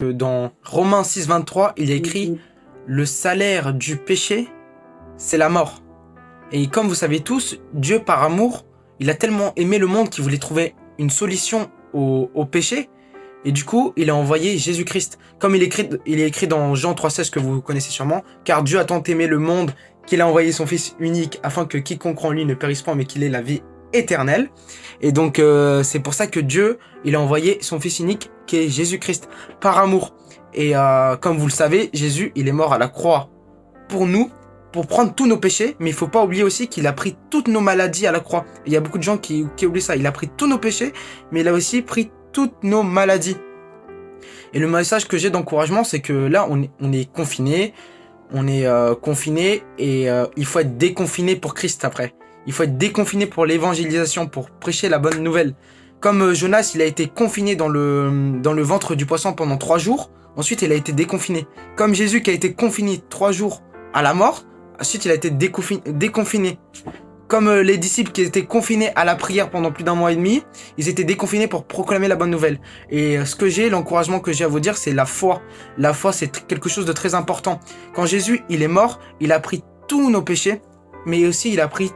Dans Romains 6, 23, il y a écrit « Le salaire du péché, c'est la mort ». Et comme vous savez tous, Dieu, par amour, il a tellement aimé le monde qu'il voulait trouver une solution au péché. Et du coup, il a envoyé Jésus-Christ. Comme il est écrit dans Jean 3,16 que vous connaissez sûrement, « Car Dieu a tant aimé le monde qu'il a envoyé son Fils unique afin que quiconque croit en lui ne périsse pas mais qu'il ait la vie éternelle. » Et donc, c'est pour ça que Dieu, il a envoyé son Fils unique qui est Jésus-Christ, par amour. Et comme vous le savez, Jésus, il est mort à la croix pour nous, pour prendre tous nos péchés, mais il faut pas oublier aussi qu'il a pris toutes nos maladies à la croix. Il y a beaucoup de gens qui oublient ça. Il a pris tous nos péchés, mais il a aussi pris toutes nos maladies. Et le message que j'ai d'encouragement, c'est que là, on est confiné, confiné, et il faut être déconfiné pour Christ après. Il faut être déconfiné pour l'évangélisation, pour prêcher la bonne nouvelle. Comme Jonas, il a été confiné dans le ventre du poisson pendant 3 jours, ensuite il a été déconfiné. Comme Jésus qui a été confiné 3 jours à la mort, ensuite il a été déconfiné. Comme les disciples qui étaient confinés à la prière pendant plus d'1 mois et demi, ils étaient déconfinés pour proclamer la bonne nouvelle. Et l'encouragement que j'ai à vous dire, c'est la foi. La foi, c'est quelque chose de très important. Quand Jésus, il est mort, il a pris tous nos péchés, mais aussi il a pris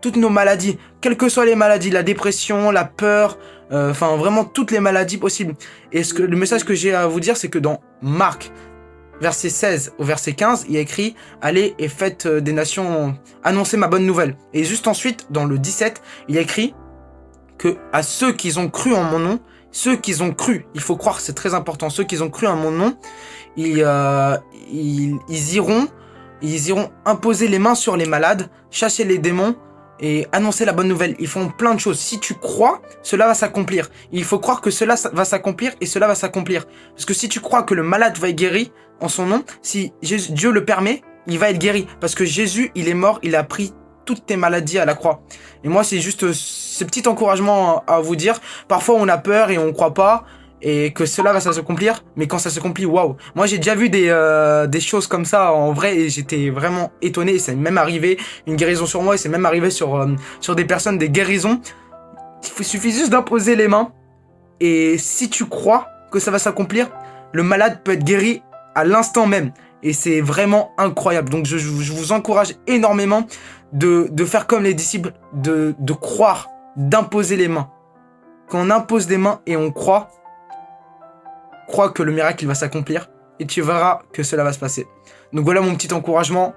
toutes nos maladies. Quelles que soient les maladies, la dépression, la peur, enfin vraiment toutes les maladies possibles. Et le message que j'ai à vous dire, c'est que dans Marc, verset 16 au verset 15, il y a écrit « Allez et faites des nations annoncer ma bonne nouvelle ». Et juste ensuite, dans le 17, il y a écrit que à ceux qui ont cru en mon nom, ceux qui ont cru, il faut croire, c'est très important, ceux qui ont cru en mon nom, ils iront imposer les mains sur les malades, chasser les démons et annoncer la bonne nouvelle. Ils font plein de choses. Si tu crois, cela va s'accomplir. Il faut croire que cela va s'accomplir et cela va s'accomplir. Parce que si tu crois que le malade va être guéri en son nom, si Dieu le permet, il va être guéri. Parce que Jésus, il est mort, il a pris toutes tes maladies à la croix. Et moi, c'est juste ce petit encouragement à vous dire. Parfois, on a peur et on croit pas. Et que cela va s'accomplir, mais quand ça s'accomplit, waouh. Moi, j'ai déjà vu des choses comme ça en vrai et j'étais vraiment étonné. Et c'est même arrivé, une guérison sur moi, et c'est même arrivé sur des personnes, des guérisons. Il suffit juste d'imposer les mains. Et si tu crois que ça va s'accomplir, le malade peut être guéri à l'instant même. Et c'est vraiment incroyable. Donc, je vous encourage énormément de faire comme les disciples, de croire, d'imposer les mains. Quand on impose des mains et on croit que le miracle il va s'accomplir et tu verras que cela va se passer. Donc voilà mon petit encouragement.